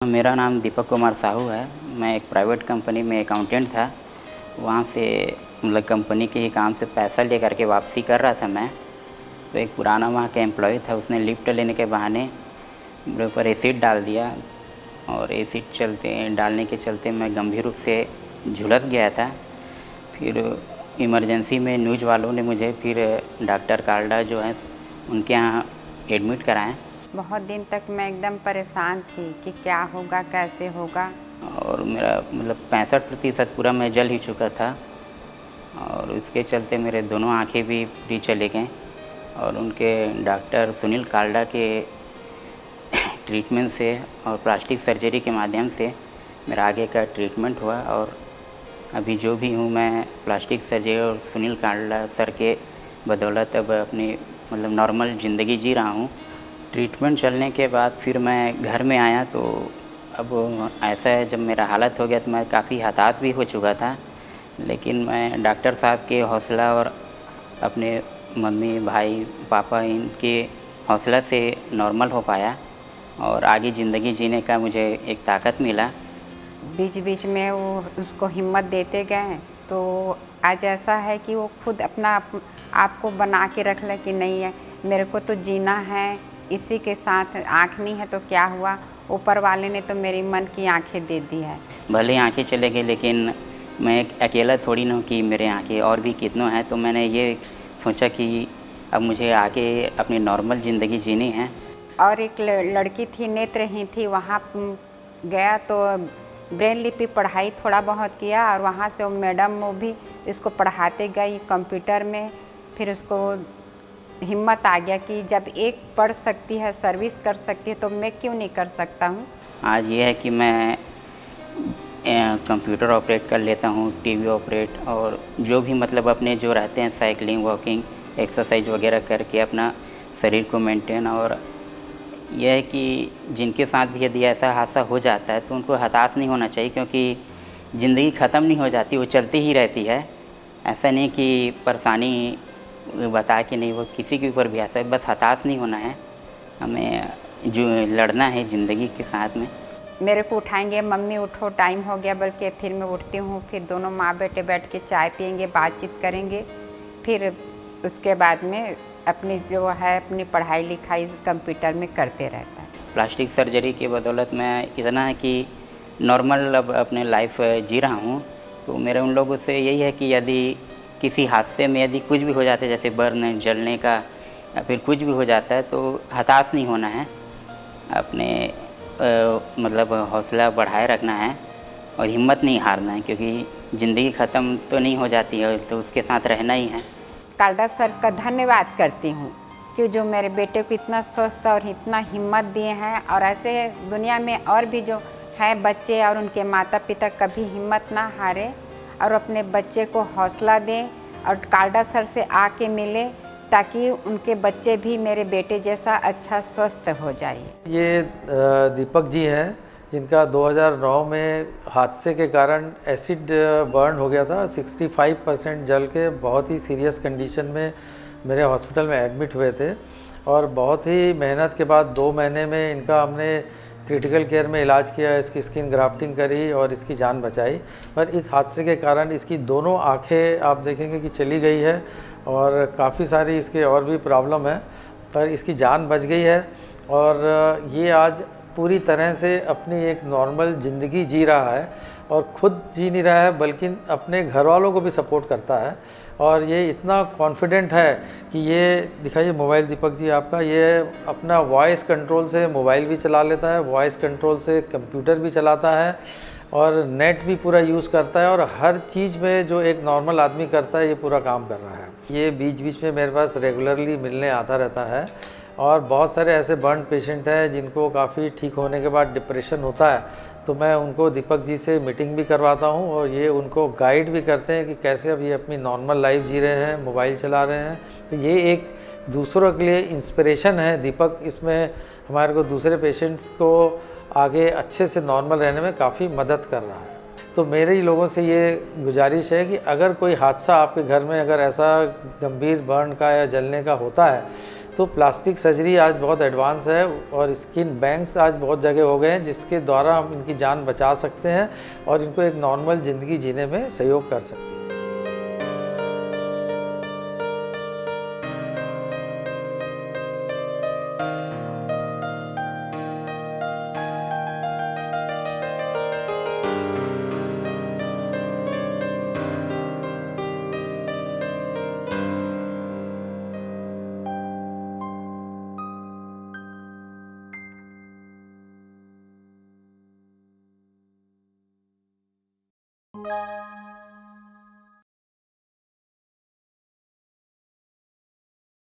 मेरा नाम दीपक कुमार साहू है। मैं एक प्राइवेट कंपनी में अकाउंटेंट था। वहाँ से मतलब कंपनी के ही काम से पैसा लेकर के वापसी कर रहा था मैं। तो एक पुराना वहाँ का एम्प्लॉय था, उसने लिफ्ट लेने के बहाने मेरे ऊपर एसिड डाल दिया और एसिड डालने के चलते मैं गंभीर रूप से झुलस गया था। फिर इमरजेंसी में न्यूज़ वालों ने मुझे फिर डॉक्टर कार्डा जो है उनके यहाँ एडमिट कराएं। बहुत दिन तक मैं एकदम परेशान थी कि क्या होगा, कैसे होगा। और मेरा मतलब 65% पूरा मैं जल ही चुका था और उसके चलते मेरे दोनों आँखें भी पूरी चले गए। और उनके डॉक्टर सुनील काल्डा के ट्रीटमेंट से और प्लास्टिक सर्जरी के माध्यम से मेरा आगे का ट्रीटमेंट हुआ। और अभी जो भी हूँ मैं प्लास्टिक सर्जरी और सुनील काल्डा सर के बदौलत अब अपनी मतलब नॉर्मल ज़िंदगी जी रहा हूँ। ट्रीटमेंट चलने के बाद फिर मैं घर में आया तो अब ऐसा है, जब मेरा हालत हो गया तो मैं काफ़ी हताश भी हो चुका था। लेकिन मैं डॉक्टर साहब के हौसला और अपने मम्मी भाई पापा इनके हौसला से नॉर्मल हो पाया और आगे ज़िंदगी जीने का मुझे एक ताकत मिला। बीच बीच में वो उसको हिम्मत देते गए तो आज ऐसा है कि वो खुद अपना आप को बना के रख ले कि नहीं है, मेरे को तो जीना है, इसी के साथ आँख नहीं है तो क्या हुआ, ऊपर वाले ने तो मेरी मन की आँखें दे दी है। भले ही आँखें चले गई लेकिन मैं अकेला थोड़ी ना हूँ कि मेरे आँखें और भी कितनों हैं। तो मैंने ये सोचा कि अब मुझे आगे अपनी नॉर्मल ज़िंदगी जीनी है। और एक लड़की थी, नेत्रहीन थी, वहाँ गया तो ब्रेन लिपि पढ़ाई थोड़ा बहुत किया और वहाँ से वो मैडम वो भी इसको पढ़ाते गई कंप्यूटर में। फिर उसको हिम्मत आ गया कि जब एक पढ़ सकती है, सर्विस कर सकती है तो मैं क्यों नहीं कर सकता हूँ। आज ये है कि मैं कंप्यूटर ऑपरेट कर लेता हूँ, टीवी ऑपरेट, और जो भी मतलब अपने जो रहते हैं साइकिलिंग वॉकिंग एक्सरसाइज वगैरह करके अपना शरीर को मेंटेन। और यह है कि जिनके साथ भी यदि ऐसा हादसा हो जाता है तो उनको हताश नहीं होना चाहिए, क्योंकि ज़िंदगी ख़त्म नहीं हो जाती, वो चलती ही रहती है। ऐसा नहीं कि परेशानी बता के नहीं, वो किसी के ऊपर भी ऐसा है, बस हताश नहीं होना है, हमें जो लड़ना है ज़िंदगी के साथ में। मेरे को उठाएंगे, मम्मी उठो टाइम हो गया, बल्कि फिर मैं उठती हूँ, फिर दोनों माँ बेटे बैठ के चाय पियेंगे, बातचीत करेंगे। फिर उसके बाद में अपनी जो है अपनी पढ़ाई लिखाई कंप्यूटर में करते रहता है। प्लास्टिक सर्जरी की बदौलत मैं इतना है कि नॉर्मल अब अपने लाइफ जी रहा हूँ। तो मेरे उन लोगों से यही है कि यदि किसी हादसे में यदि कुछ भी हो जाता है, जैसे बर्न जलने का या फिर कुछ भी हो जाता है, तो हताश नहीं होना है, अपने मतलब हौसला बढ़ाए रखना है और हिम्मत नहीं हारना है, क्योंकि ज़िंदगी ख़त्म तो नहीं हो जाती है, तो उसके साथ रहना ही है। काल्डा सर का धन्यवाद करती हूँ कि जो मेरे बेटे को इतना स्वस्थ और इतना हिम्मत दिए हैं। और ऐसे दुनिया में और भी जो हैं बच्चे और उनके माता पिता कभी हिम्मत ना हारे और अपने बच्चे को हौसला दें और काल्डा सर से आके मिले, ताकि उनके बच्चे भी मेरे बेटे जैसा अच्छा स्वस्थ हो जाए। ये दीपक जी हैं जिनका 2009 में हादसे के कारण एसिड बर्न हो गया था। 65% जल के बहुत ही सीरियस कंडीशन में मेरे हॉस्पिटल में एडमिट हुए थे और बहुत ही मेहनत के बाद 2 महीने में इनका हमने क्रिटिकल केयर में इलाज किया, इसकी स्किन ग्राफ्टिंग करी और इसकी जान बचाई। पर इस हादसे के कारण इसकी दोनों आँखें आप देखेंगे कि चली गई है और काफ़ी सारी इसके और भी प्रॉब्लम है, पर इसकी जान बच गई है और ये आज पूरी तरह से अपनी एक नॉर्मल ज़िंदगी जी रहा है और ख़ुद जी नहीं रहा है बल्कि अपने घर वालों को भी सपोर्ट करता है। और ये इतना कॉन्फिडेंट है कि ये दिखाइए मोबाइल दीपक जी आपका, ये अपना वॉइस कंट्रोल से मोबाइल भी चला लेता है, वॉइस कंट्रोल से कंप्यूटर भी चलाता है और नेट भी पूरा यूज़ करता है और हर चीज़ में जो एक नॉर्मल आदमी करता है ये पूरा काम कर रहा है। ये बीच बीच में मेरे पास रेगुलरली मिलने आता रहता है और बहुत सारे ऐसे बर्न पेशेंट हैं जिनको काफ़ी ठीक होने के बाद डिप्रेशन होता है, तो मैं उनको दीपक जी से मीटिंग भी करवाता हूँ और ये उनको गाइड भी करते हैं कि कैसे अब ये अपनी नॉर्मल लाइफ जी रहे हैं, मोबाइल चला रहे हैं। तो ये एक दूसरों के लिए इंस्पिरेशन है दीपक, इसमें हमारे को दूसरे पेशेंट्स को आगे अच्छे से नॉर्मल रहने में काफ़ी मदद कर रहा है। तो मेरे ही लोगों से ये गुजारिश है कि अगर कोई हादसा आपके घर में अगर ऐसा गंभीर बर्न का या जलने का होता है तो प्लास्टिक सर्जरी आज बहुत एडवांस है और स्किन बैंक्स आज बहुत जगह हो गए हैं, जिसके द्वारा हम इनकी जान बचा सकते हैं और इनको एक नॉर्मल ज़िंदगी जीने में सहयोग कर सकते हैं।